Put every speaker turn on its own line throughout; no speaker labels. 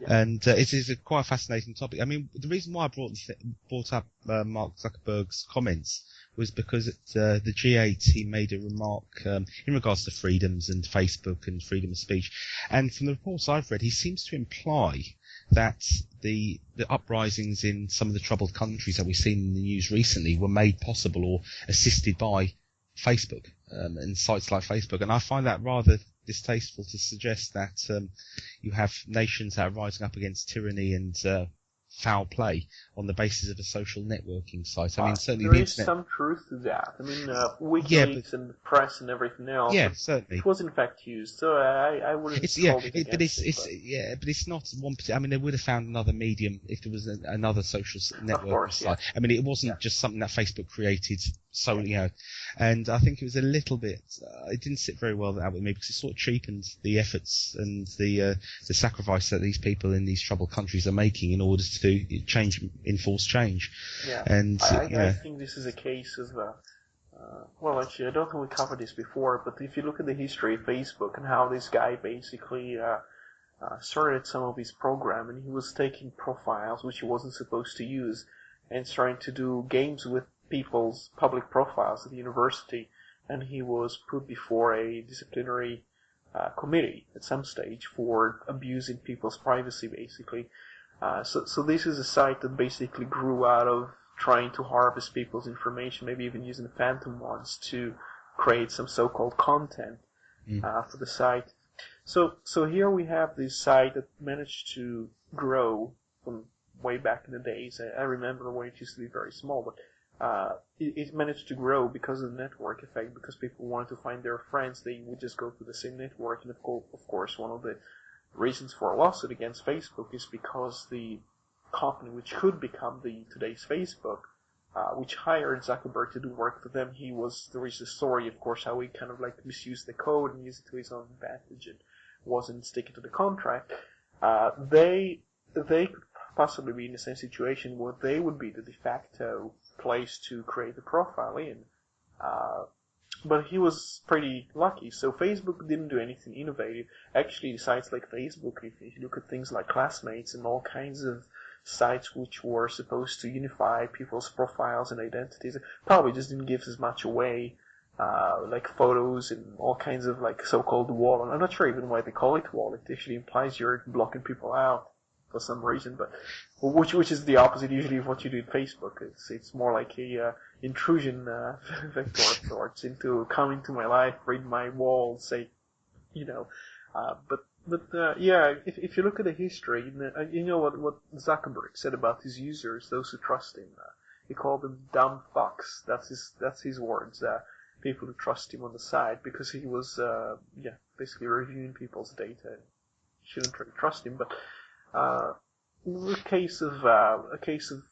And it is quite a fascinating topic. I mean, the reason why I brought up Mark Zuckerberg's comments was because at the G8 he made a remark in regards to freedoms and Facebook and freedom of speech. And from the reports I've read, he seems to imply that the uprisings in some of the troubled countries that we've seen in the news recently were made possible or assisted by Facebook and sites like Facebook. And I find that rather distasteful to suggest that you have nations that are rising up against tyranny and foul play on the basis of a social networking site. I mean, certainly
there is some truth to that. I mean, WikiLeaks and the press and everything else.
Yeah, certainly.
It was in fact used, so I wouldn't.
But it's not one. I mean, they would have found another medium if there was another social network site. I mean, it wasn't just something that Facebook created solely, And I think it was a little bit. It didn't sit very well with me because it sort of cheapened the efforts and the sacrifice that these people in these troubled countries are making in order to enforce change.
Yeah.
And
I think this is a case of. Well, actually, I don't think we covered this before, but if you look at the history of Facebook and how this guy basically started some of his program, and he was taking profiles which he wasn't supposed to use, and starting to do games with people's public profiles at the university, and he was put before a disciplinary committee at some stage for abusing people's privacy, basically. So this is a site that basically grew out of trying to harvest people's information, maybe even using phantom ones to create some so-called content for the site. So here we have this site that managed to grow from way back in the days. I remember when it used to be very small, but it managed to grow because of the network effect, because people wanted to find their friends. They would just go to the same network, and of course, one of the reasons for a lawsuit against Facebook is because the company which could become today's Facebook, which hired Zuckerberg to do work for them, there is a story, of course, how he kind of like misused the code and used it to his own advantage and wasn't sticking to the contract. They could possibly be in the same situation where they would be the de facto place to create a profile in. But he was pretty lucky. So Facebook didn't do anything innovative. Actually, sites like Facebook, if you look at things like Classmates and all kinds of sites which were supposed to unify people's profiles and identities, probably just didn't give as much away, like photos and all kinds of like so-called wall. I'm not sure even why they call it wall. It actually implies you're blocking people out for some reason, but which is the opposite usually of what you do in Facebook. It's more like a intrusion vector of sorts into come into my life, read my wall, say, if you look at the history, you know what Zuckerberg said about his users, those who trust him. He called them dumb fucks. That's his words. People who trust him on the side, because he was basically reviewing people's data. You shouldn't really trust him, but a case of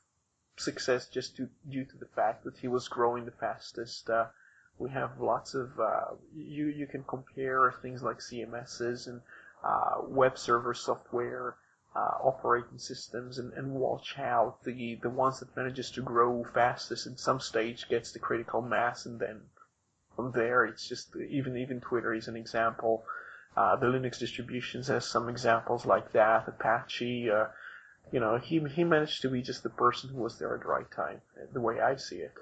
success just due to the fact that he was growing the fastest. We have lots of you can compare things like CMSs and web server software, operating systems, and watch how the ones that manages to grow fastest in some stage gets the critical mass, and then from there it's just even Twitter is an example. The Linux distributions has some examples like that. Apache, he managed to be just the person who was there at the right time, the way I see it,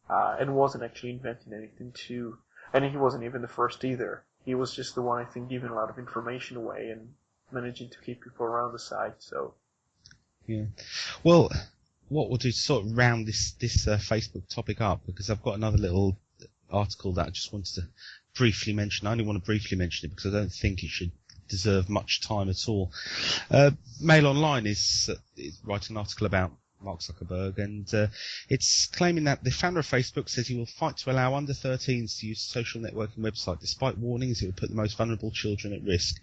and wasn't actually inventing anything too. And he wasn't even the first either. He was just the one, I think, giving a lot of information away and managing to keep people around the site. So,
yeah. Well, what we'll do is sort of round this Facebook topic up, because I've got another little article that I just wanted to briefly mention. I only want to briefly mention it because I don't think it should deserve much time at all. Mail Online is writing an article about Mark Zuckerberg, and it's claiming that the founder of Facebook says he will fight to allow under 13s to use a social networking website, despite warnings it will put the most vulnerable children at risk.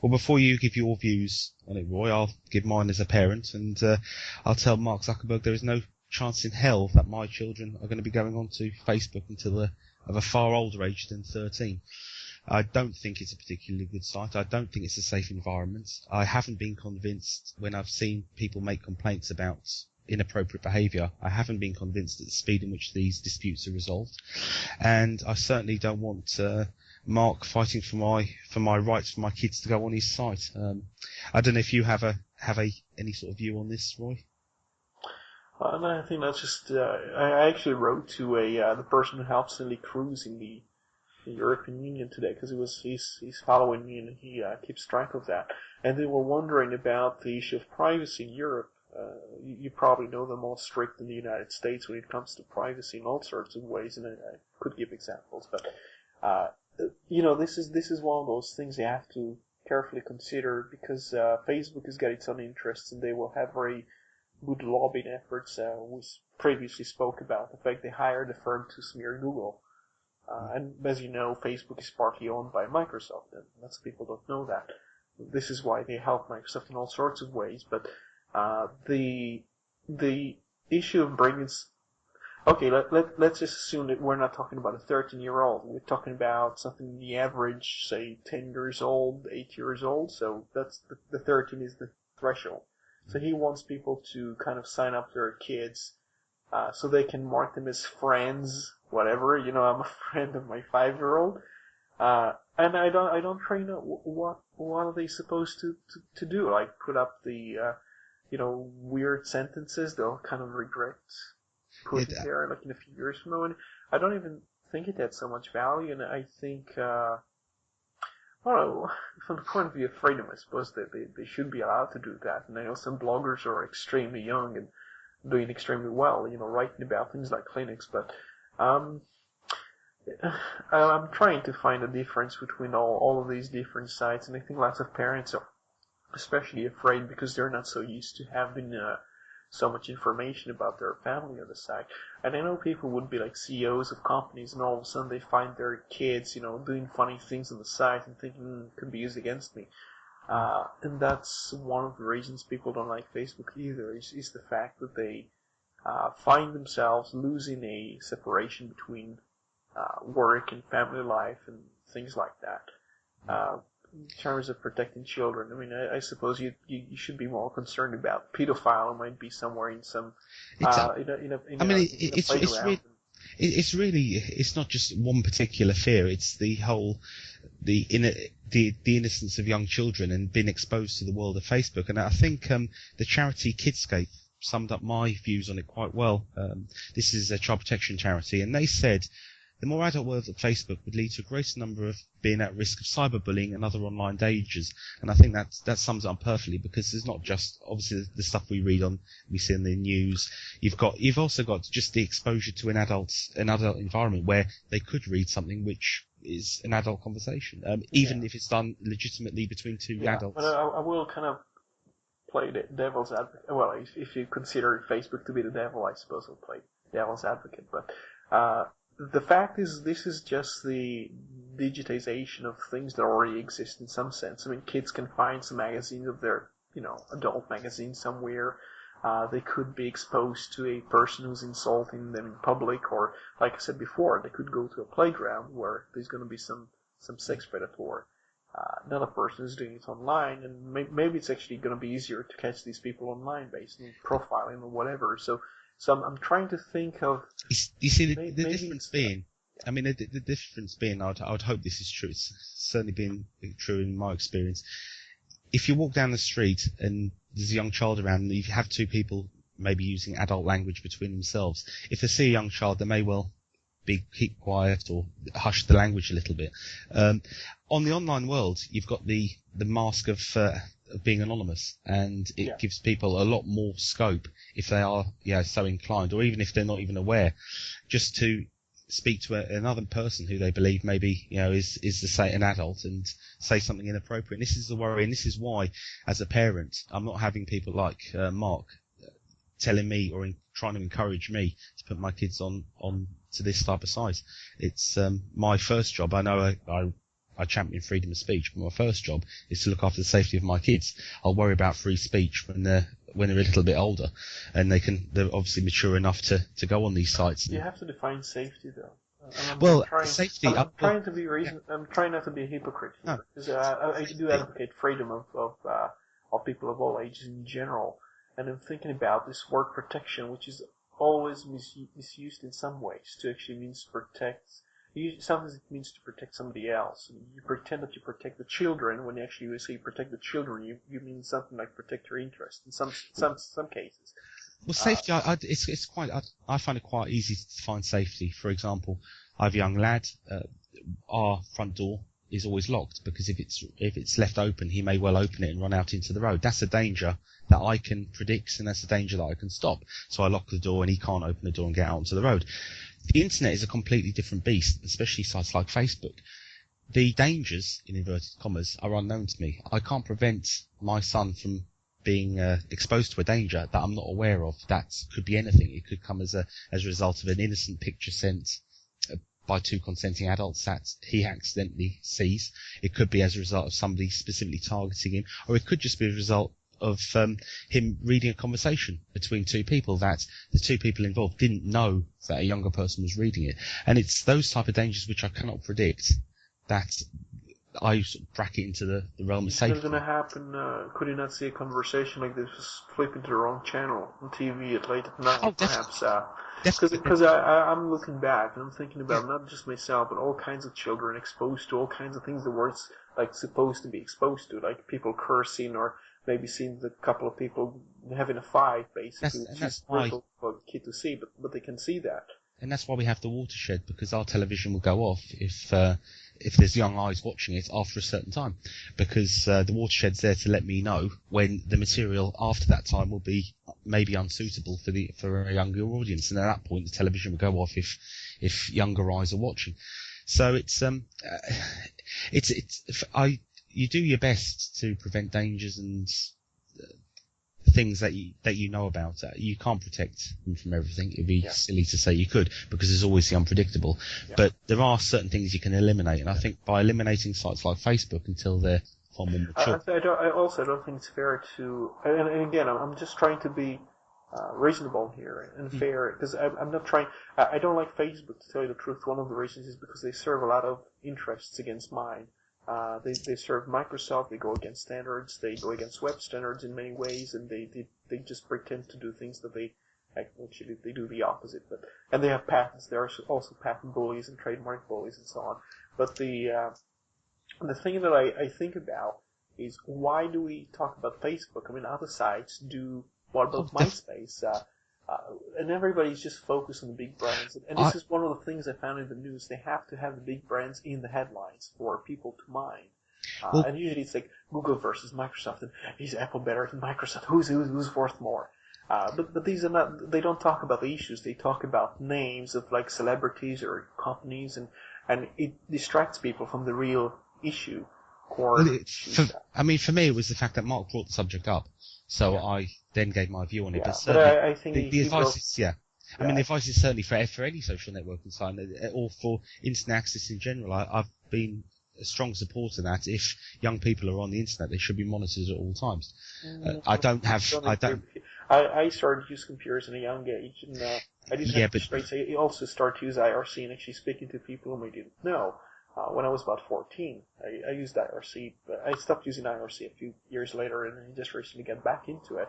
Well, before you give your views on it, Roy, I'll give mine as a parent, and I'll tell Mark Zuckerberg there is no chance in hell that my children are going to be going onto Facebook until they're of a far older age than 13. I don't think it's a particularly good site. I don't think it's a safe environment. I haven't been convinced when I've seen people make complaints about inappropriate behaviour. I haven't been convinced at the speed in which these disputes are resolved. And I certainly don't want Mark fighting for my rights for my kids to go on his site. I don't know if you have any sort of view on this, Roy.
No, I think that's just. I actually wrote to the person who helps Nelly Cruz in the European Union today because he's following me and he keeps track of that. And they were wondering about the issue of privacy in Europe. You probably know they're more strict than the United States when it comes to privacy in all sorts of ways, and I could give examples, but this is one of those things you have to carefully consider because Facebook has got its own interests, and they will have very good lobbying efforts. We previously spoke about the fact they hired a firm to smear Google. And as you know, Facebook is partly owned by Microsoft, and lots of people don't know that. This is why they help Microsoft in all sorts of ways, but the issue of bringing... Okay, let's just assume that we're not talking about a 13-year-old. We're talking about something the average, say, 10 years old, 8 years old, so that's the 13 is the threshold. So he wants people to kind of sign up their kids so they can mark them as friends, whatever. I'm a friend of my 5-year-old. And I don't really know what are they supposed to do? Like put up the weird sentences they'll kind of regret putting there like in a few years from now. And I don't even think it had so much value. And I think well, from the point of view of freedom, I suppose that they should be allowed to do that. And I know some bloggers are extremely young and doing extremely well, writing about things like Linux, but I'm trying to find a difference between all of these different sites, and I think lots of parents are especially afraid because they're not so used to having so much information about their family on the site. And I know people would be like CEOs of companies, and all of a sudden they find their kids, doing funny things on the site and thinking it could be used against me. And that's one of the reasons people don't like Facebook either, is the fact that they find themselves losing a separation between work and family life and things like that. In terms of protecting children, I mean, I suppose you should be more concerned about pedophile who might be somewhere in some playground.
It's not just one particular fear. It's the whole the innocence of young children and being exposed to the world of Facebook. And I think the charity Kidscape summed up my views on it quite well. This is a child protection charity, and they said the more adult world of Facebook would lead to a greater number of being at risk of cyberbullying and other online dangers. And I think that sums it up perfectly, because there's not just obviously the stuff we see in the news. You've also got just the exposure to an adult environment where they could read something which is an adult conversation, even if it's done legitimately between two adults.
But I will kind of play the devil's advocate. Well, if you consider Facebook to be the devil, I suppose I'll play devil's advocate. But the fact is, this is just the digitization of things that already exist in some sense. I mean, kids can find some magazines of their, adult magazines somewhere. They could be exposed to a person who's insulting them in public, or, like I said before, they could go to a playground where there's going to be some sex predator. Another person is doing it online, and maybe it's actually going to be easier to catch these people online based on profiling or whatever. So I'm trying to think of...
You see, the difference being... I mean, the difference being, I would hope this is true. It's certainly been true in my experience. If you walk down the street and there's a young child around, and you have two people maybe using adult language between themselves, if they see a young child, they may well keep quiet or hush the language a little bit. On the online world, you've got the mask of being anonymous, and it gives people a lot more scope if they are so inclined, or even if they're not even aware, just to speak to another person who they believe maybe is an adult, and say something inappropriate. And this is the worry, and this is why, as a parent, I'm not having people like Mark telling me or trying to encourage me to put my kids on to this type of site. It's my first job. I know I champion freedom of speech, but my first job is to look after the safety of my kids. I'll worry about free speech when they're a little bit older, and they're obviously mature enough to go on these sites.
You have to define safety, though.
Safety.
I'm trying to be I'm trying not to be a hypocrite here, because I do advocate freedom of people of all ages in general, and I'm thinking about this word protection, which is always misused in some ways to actually means protect. sometimes it means to protect somebody else. You pretend that you protect the children when actually you say protect the children. You mean something like protect your interest in some cases.
Well, safety, I find it quite easy to find safety. For example, I have a young lad, our front door is always locked because if it's left open, he may well open it and run out into the road. That's a danger that I can predict, and that's a danger that I can stop. So I lock the door and he can't open the door and get out onto the road. The internet is a completely different beast, especially sites like Facebook. The dangers, in inverted commas, are unknown to me. I can't prevent my son from being exposed to a danger that I'm not aware of. That could be anything. It could come as a result of an innocent picture sent by two consenting adults that he accidentally sees. It could be as a result of somebody specifically targeting him, or it could just be a result of him reading a conversation between two people that the two people involved didn't know that a younger person was reading it. And it's those type of dangers which I cannot predict that I sort of bracket into the realm of safety.
What's going to happen? Could you not see a conversation like this just flipping to the wrong channel on TV at late at night, perhaps? Because I'm looking back and I'm thinking about not just myself, but all kinds of children exposed to all kinds of things that weren't like supposed to be exposed to, like people cursing or maybe seeing a couple of people having a fight, basically. It's just brutal for a kid to see, but they can see that.
And that's why we have the watershed, because our television will go off if there's young eyes watching it after a certain time, because the watershed's there to let me know when the material after that time will be maybe unsuitable for a younger audience, and at that point the television will go off if younger eyes are watching. So you do your best to prevent dangers and things that you know about. You can't protect them from everything. It'd be silly to say you could, because there's always the unpredictable. Yeah. But there are certain things you can eliminate, and I think by eliminating sites like Facebook until they're far more mature.
I also don't think it's fair to, and again, I'm just trying to be reasonable here and fair, because I'm not trying. I don't like Facebook, to tell you the truth. One of the reasons is because they serve a lot of interests against mine. They serve Microsoft, they go against standards, they go against web standards in many ways, and they just pretend to do things that they do the opposite. And they have patents. There are also patent bullies and trademark bullies and so on. But the thing that I think about is, why do we talk about Facebook? I mean, other sites do. What about MySpace? And everybody's just focused on the big brands. And this is one of the things I found in the news. They have to have the big brands in the headlines for people to mind. And usually it's like Google versus Microsoft, and is Apple better than Microsoft? Who's worth more? But these are not. They don't talk about the issues. They talk about names of like celebrities or companies, and it distracts people from the real issue. For
me, it was the fact that Mark brought the subject up, so I then gave my view on it.
But I think
the advice is, I mean, the advice is certainly for any social networking site, or for internet access in general. I've been a strong supporter of that. If young people are on the internet, they should be monitored at all times. I
started to use computers at a young age, and I didn't also started to use IRC and actually speaking to people whom I didn't know. When I was about 14, I used IRC, but I stopped using IRC a few years later, and I just recently got back into it.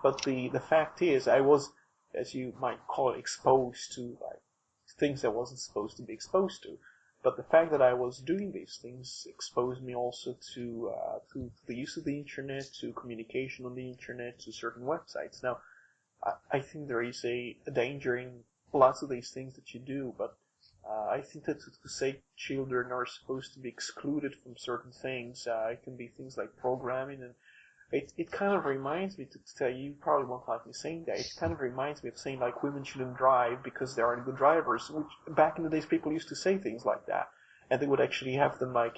But the fact is, I was, as you might call it, exposed to like things I wasn't supposed to be exposed to. But the fact that I was doing these things exposed me also to the use of the internet, to communication on the internet, to certain websites. Now, I think there is a danger in lots of these things that you do, but I think that to say children are supposed to be excluded from certain things, it can be things like programming, and it kind of reminds me, to tell you probably won't like me saying that, it kind of reminds me of saying like women shouldn't drive because they aren't good drivers, which back in the days people used to say things like that, and they would actually have them like,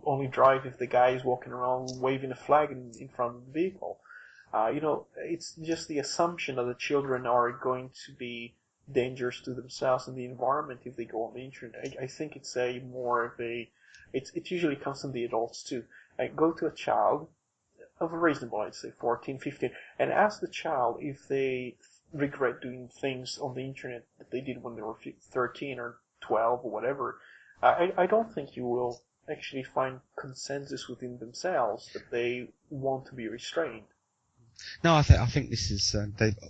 only drive if the guy is walking around waving a flag in front of the vehicle. It's just the assumption that the children are going to be dangerous to themselves and the environment if they go on the internet. I think it's it usually comes from the adults too. Go to a child of a reasonable, I'd say 14, 15, and ask the child if they regret doing things on the internet that they did when they were 13 or 12 or whatever. I don't think you will actually find consensus within themselves that they want to be restrained.
No, I think this is,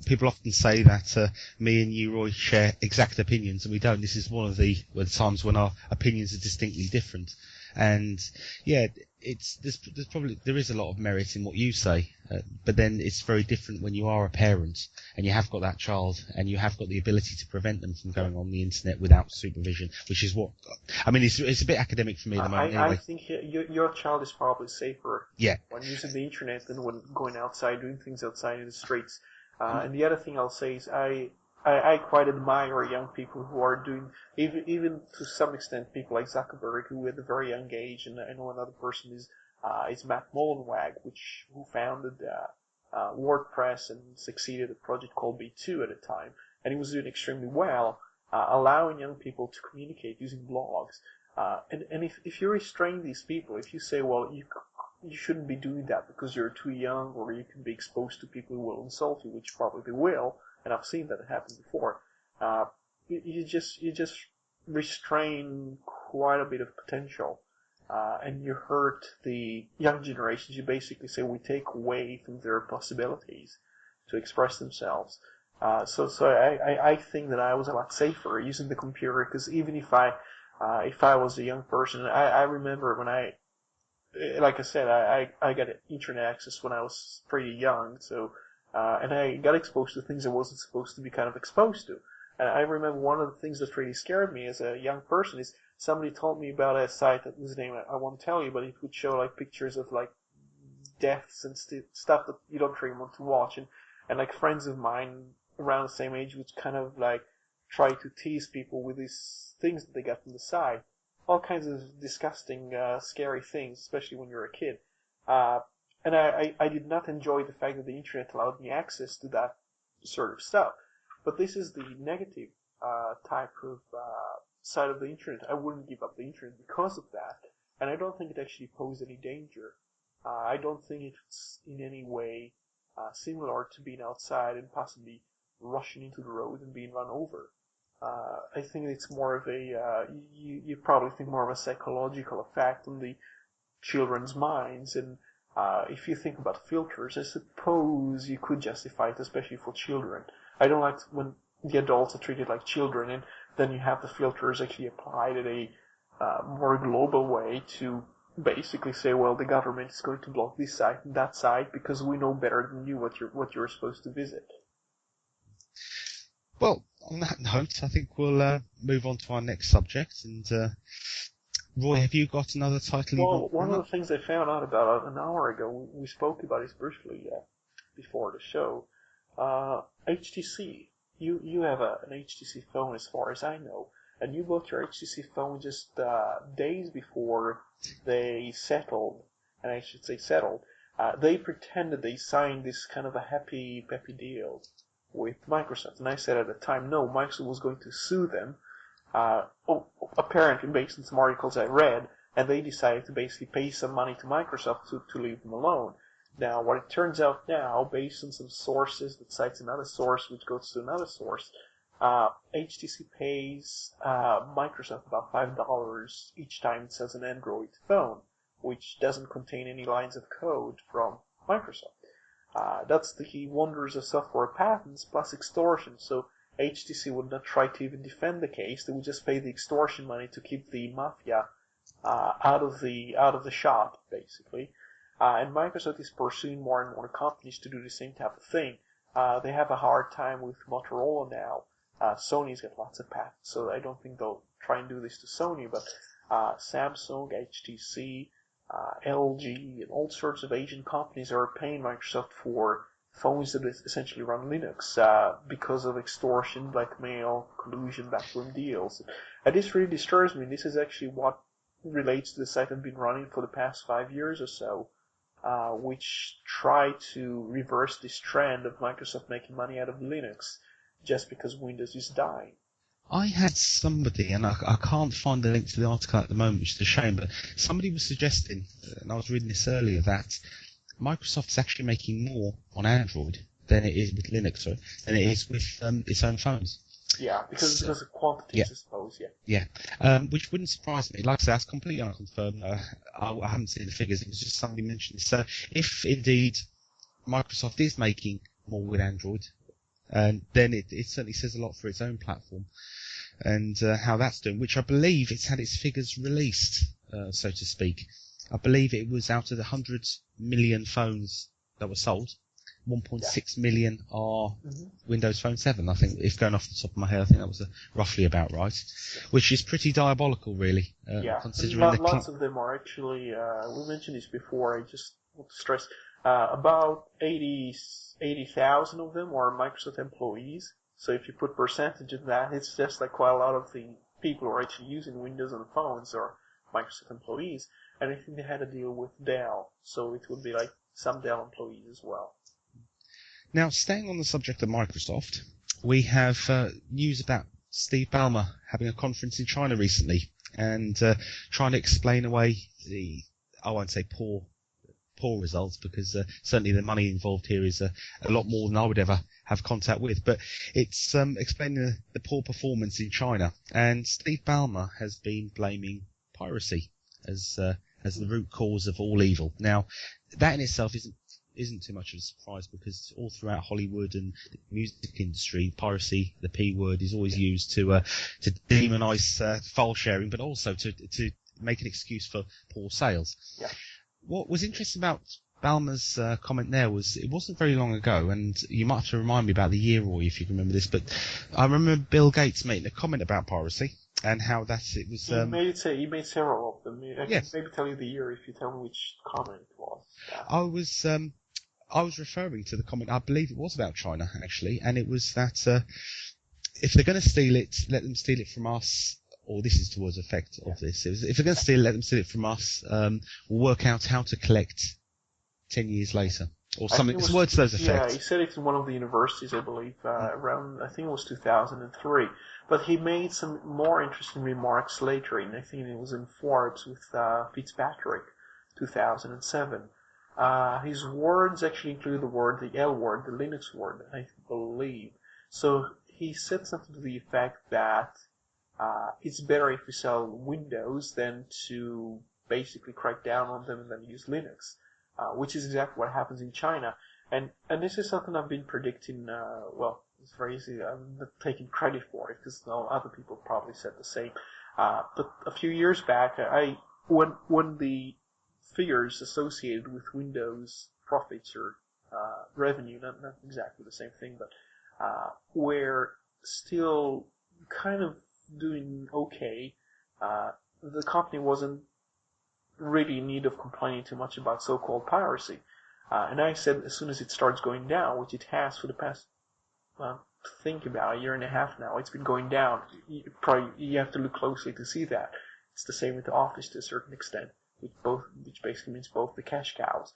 people often say that, me and you, Roy, share exact opinions, and we don't. This is one of the times when our opinions are distinctly different. And, yeah, there is a lot of merit in what you say, but then it's very different when you are a parent, and you have got that child, and you have got the ability to prevent them from going on the internet without supervision, which is what, I mean, it's a bit academic for me at the moment anyway.
I think your child is probably safer when using the internet than when going outside, doing things outside in the streets. And the other thing I'll say is I quite admire young people who are doing, even to some extent, people like Zuckerberg, who at a very young age, and I know another person is Matt Mullenweg, who founded WordPress and succeeded a project called B2 at the time, and he was doing extremely well, allowing young people to communicate using blogs. And if you restrain these people, if you say, well, you shouldn't be doing that because you're too young, or you can be exposed to people who will insult you, which probably they will, and I've seen that happen before. You just restrain quite a bit of potential, and you hurt the young generations. You basically say we take away from their possibilities to express themselves. So I think that I was a lot safer using the computer, because even if I was a young person, I remember when like I said, I got internet access when I was pretty young, so, and I got exposed to things I wasn't supposed to be kind of exposed to. And I remember one of the things that really scared me as a young person is somebody told me about a site that whose name I won't tell you, but it would show like pictures of like deaths and stuff that you don't really want to watch. And like friends of mine around the same age would kind of like try to tease people with these things that they got from the site. All kinds of disgusting, scary things, especially when you're a kid. And I did not enjoy the fact that the internet allowed me access to that sort of stuff. But this is the negative type of side of the internet. I wouldn't give up the internet because of that. And I don't think it actually posed any danger. I don't think it's in any way similar to being outside and possibly rushing into the road and being run over. I think it's more of a, you probably think more of a psychological effect on the children's minds. And if you think about filters, I suppose you could justify it, especially for children. I don't like when the adults are treated like children, and then you have the filters actually applied in a more global way to basically say, well, the government is going to block this site and that site because we know better than you what you're supposed to visit.
Well, on that note, I think we'll move on to our next subject. And Roy, have you got another title?
Well, one of the things I found out about an hour ago, we spoke about it briefly before the show. HTC. You have an HTC phone, as far as I know, and you bought your HTC phone just days before they settled, and I should say settled. They pretended they signed this kind of a happy, peppy deal with Microsoft, and I said at the time, no, Microsoft was going to sue them, apparently based on some articles I read, and they decided to basically pay some money to Microsoft to leave them alone. Now, what it turns out now, based on some sources that cites another source, which goes to another source, HTC pays Microsoft about $5 each time it sells an Android phone, which doesn't contain any lines of code from Microsoft. That's the wonders of software patents plus extortion. So HTC would not try to even defend the case. They would just pay the extortion money to keep the mafia out of the shop, basically. And Microsoft is pursuing more and more companies to do the same type of thing. They have a hard time with Motorola now. Sony's got lots of patents, so I don't think they'll try and do this to Sony. But Samsung, HTC, LG, and all sorts of Asian companies are paying Microsoft for phones that essentially run Linux because of extortion, blackmail, collusion, backroom deals. And this really disturbs me. This is actually what relates to the site I've been running for the past 5 years or so, which try to reverse this trend of Microsoft making money out of Linux just because Windows is dying.
I had somebody, and I can't find the link to the article at the moment, which is a shame, but somebody was suggesting, and I was reading this earlier, that Microsoft's actually making more on Android than it is with Linux, than it is with its own phones.
Yeah, because of quantities, I suppose,
Yeah, which wouldn't surprise me. Like I say, that's completely unconfirmed. I haven't seen the figures. It was just somebody mentioned. So if indeed Microsoft is making more with Android, and then it certainly says a lot for its own platform and how that's doing, which I believe it's had its figures released, so to speak. I believe it was out of the 100 million phones that were sold, 1.6 million are Windows Phone 7. I think, if going off the top of my head, I think that was roughly about right, which is pretty diabolical, really, considering
lots of them are actually, we mentioned this before, I just want to stress, about 80,000 of them are Microsoft employees. So if you put percentage of that, it's just like quite a lot of the people who are actually using Windows on phones are Microsoft employees. And I think they had a deal with Dell, so it would be like some Dell employees as well.
Now, staying on the subject of Microsoft, we have news about Steve Ballmer having a conference in China recently and trying to explain away the, I won't say poor results, because certainly the money involved here is a lot more than I would ever have contact with, but it's explaining the poor performance in China. And Steve Ballmer has been blaming piracy as the root cause of all evil. Now, that in itself isn't too much of a surprise, because all throughout Hollywood and the music industry, piracy, the P word, is always used to demonize file sharing, but also to make an excuse for poor sales.
Yeah.
What was interesting about Ballmer's comment there was it wasn't very long ago, and you might have to remind me about the year, Roy, if you can remember this, but I remember Bill Gates making a comment about piracy and how it was.
He made several of them. I
Yes.
can maybe tell you the year if you tell me which comment it was.
Yeah. I was referring to the comment, I believe it was about China, actually, and it was that if they're going to steal it, let them steal it from us. Or this is towards the effect of this. If they're going to steal it, let them steal it from us. We'll work out how to collect 10 years later. Or something. It's words to those effects.
Yeah, he said it in one of the universities, I believe, around, I think it was 2003. But he made some more interesting remarks later, and I think it was in Forbes with Fitzpatrick, 2007. His words actually include the L word, the Linux word, I believe. So he said something to the effect that it's better if we sell Windows than to basically crack down on them and then use Linux, which is exactly what happens in China. And this is something I've been predicting, well, it's very easy, I'm not taking credit for it because other people probably said the same. But a few years back, when the figures associated with Windows profits or revenue, not exactly the same thing, but were still kind of doing okay, the company wasn't really in need of complaining too much about so-called piracy. And I said as soon as it starts going down, which it has for the past, think about a year and a half now, it's been going down. You have to look closely to see that. It's the same with the Office to a certain extent, which basically means both the cash cows.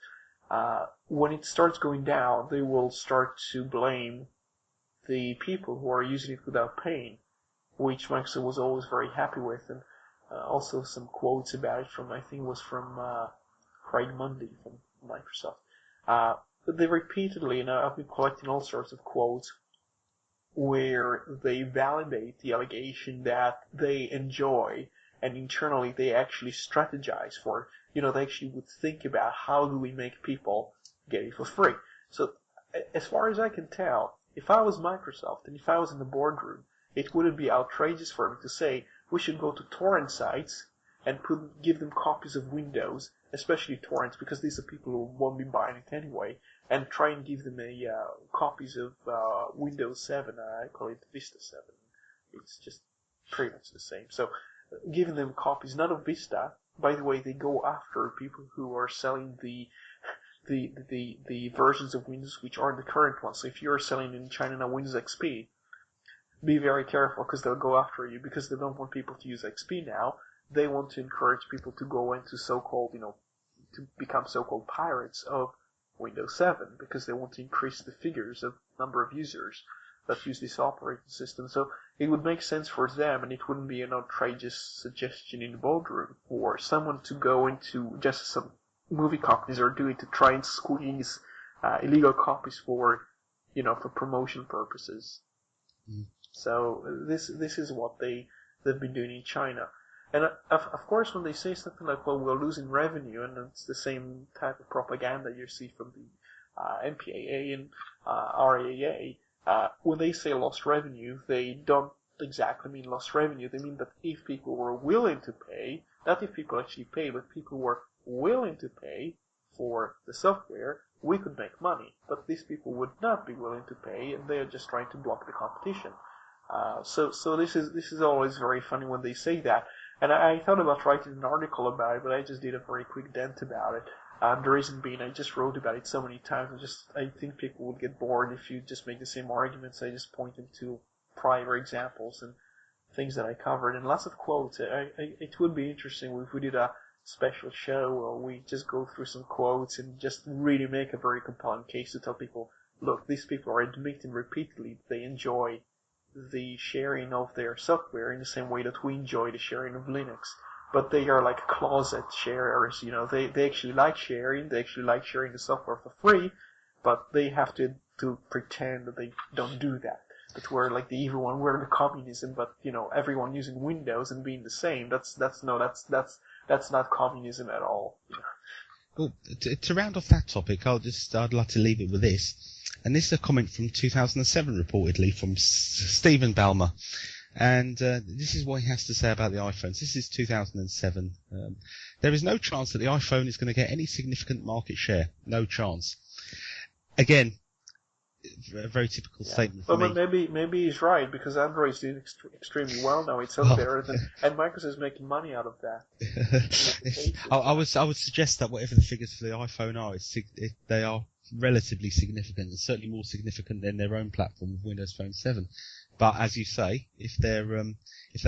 When it starts going down, they will start to blame the people who are using it without paying, which Microsoft was always very happy with, and also some quotes about it from, I think it was from Craig Mundy from Microsoft. But they repeatedly, and I've been collecting all sorts of quotes, where they validate the allegation that they enjoy, and internally they actually strategize for, they actually would think about how do we make people get it for free. So as far as I can tell, if I was Microsoft and if I was in the boardroom, it wouldn't be outrageous for me to say we should go to torrent sites and give them copies of Windows, especially torrents, because these are people who won't be buying it anyway, and try and give them copies of Windows 7. I call it Vista 7. It's just pretty much the same. So giving them copies, not of Vista. By the way, they go after people who are selling the versions of Windows which aren't the current ones. So if you're selling in China now Windows XP, be very careful because they'll go after you because they don't want people to use XP now. They want to encourage people to go into so-called, to become so-called pirates of Windows 7 because they want to increase the figures of number of users that use this operating system. So it would make sense for them, and it wouldn't be an outrageous suggestion in the boardroom for someone to go into, just as some movie companies are doing, to try and squeeze illegal copies for promotion purposes. Mm. So this is what they've been doing in China. And of course, when they say something like, well, we're losing revenue, and it's the same type of propaganda you see from the MPAA and RAA, when they say lost revenue, they don't exactly mean lost revenue. They mean that if people were willing to pay, not if people actually pay, but people were willing to pay for the software, we could make money. But these people would not be willing to pay, and they are just trying to block the competition. So this is always very funny when they say that. And I thought about writing an article about it, but I just did a very quick dent about it. The reason being, I just wrote about it so many times, I think people would get bored if you just make the same arguments. I just point them to prior examples and things that I covered, and lots of quotes. It would be interesting if we did a special show where we just go through some quotes and just really make a very compelling case to tell people, look, these people are admitting repeatedly they enjoy the sharing of their software in the same way that we enjoy the sharing of Linux. But they are like closet sharers, they actually like sharing, the software for free, but they have to pretend that they don't do that. That we're like the evil one, we're the communism, but everyone using Windows and being the same, that's not communism at all.
Well, to round off that topic, I'd like to leave it with this. And this is a comment from 2007, reportedly, from Steve Ballmer. And this is what he has to say about the iPhones. This is 2007. There is no chance that the iPhone is going to get any significant market share. No chance. Again, a very typical statement for me.
But maybe he's right, because Android's doing extremely well now. It's up there, and Microsoft is making money out of that.
I would suggest that whatever the figures for the iPhone are, they are relatively significant, and certainly more significant than their own platform of Windows Phone 7. But as you say, if they're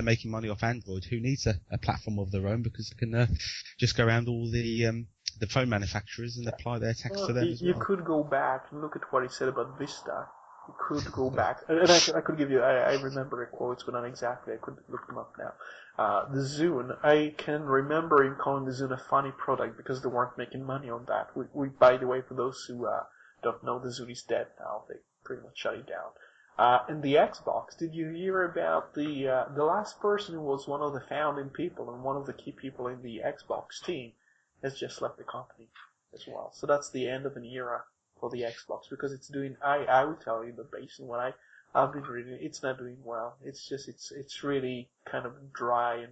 making money off Android, who needs a platform of their own, because they can just go around all the phone manufacturers and apply their tax to them as well.
You could go back and look at what he said about Vista. You could go back, and I could give you. I remember the quotes, but not exactly. I could look them up now. The Zune. I can remember him calling the Zune a funny product because they weren't making money on that. We by the way, for those who don't know, the Zune is dead now. They pretty much shut it down. And the Xbox. Did you hear about the last person who was one of the founding people and one of the key people in the Xbox team has just left the company as well. So that's the end of an era for the Xbox, because it's doing, I would tell you that based on what I've been reading, it's not doing well. It's just, it's really kind of dry,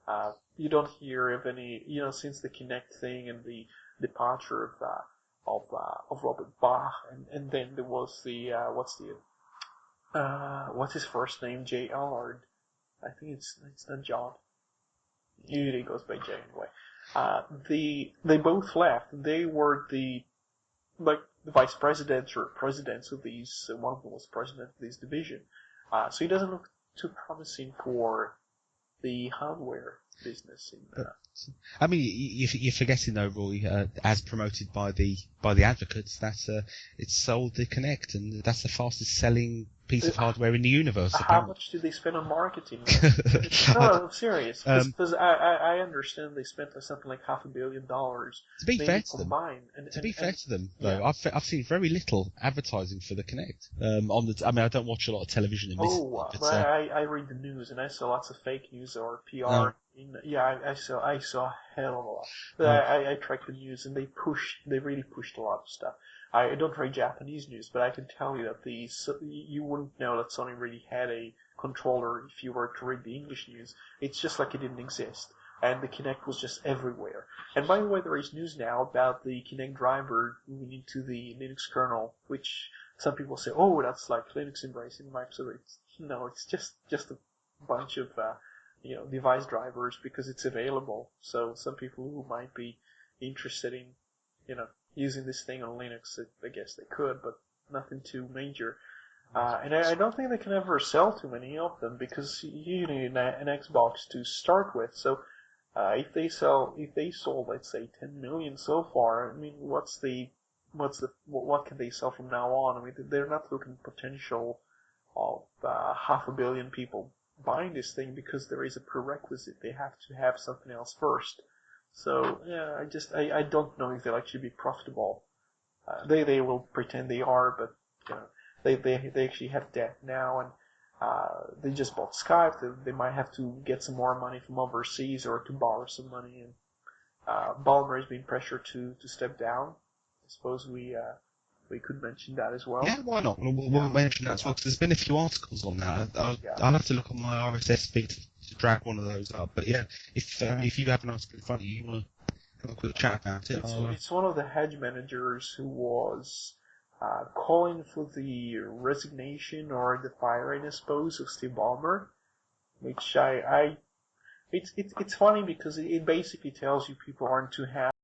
and you don't hear of any, since the Kinect thing and the departure of Robert Bach, and then there was the, what's his first name? J. Allard. I think it's not John. Usually goes by J anyway. They both left. They were the vice presidents or presidents of these. One of them was president of this division. So he doesn't look too promising for the hardware business.
I mean, you're forgetting though, Roy, as promoted by the advocates, that it's sold the Kinect, and that's the fastest selling piece of hardware in the universe.
How much did they spend on marketing? No, I'm serious. Because I understand they spent something like $500 million.
To be fair to them, though, I've seen very little advertising for the Kinect. I mean, I don't watch a lot of television.
I read the news, and I saw lots of fake news or PR. I saw a hell of a lot. But I tracked the news, and they really pushed a lot of stuff. I don't read Japanese news, but I can tell you that you wouldn't know that Sony really had a controller if you were to read the English news. It's just like it didn't exist. And the Kinect was just everywhere. And by the way, there is news now about the Kinect driver moving into the Linux kernel, which some people say, oh, that's like Linux embracing Microsoft. It's just a bunch of device drivers because it's available. So some people who might be interested in using this thing on Linux, I guess they could, but nothing too major. And I don't think they can ever sell too many of them, because you need an Xbox to start with. So if they sold, let's say 10 million so far, I mean, what can they sell from now on? I mean, they're not looking at potential of 500 million people buying this thing, because there is a prerequisite. They have to have something else first. So yeah, I don't know if they'll actually be profitable. They will pretend they are, but they actually have debt now, and they just bought Skype. They might have to get some more money from overseas or to borrow some money. And Ballmer is being pressured to step down. I suppose we We could mention that as well.
Yeah, why not? We'll mention that as well, because there's been a few articles on that. I'll have to look on my RSS feed to drag one of those up. But yeah, if you have an article in front of you, you want to have a quick chat about it.
It's one of the hedge managers who was calling for the resignation or the firing, I suppose, of Steve Ballmer, which it's funny because it basically tells you people aren't too happy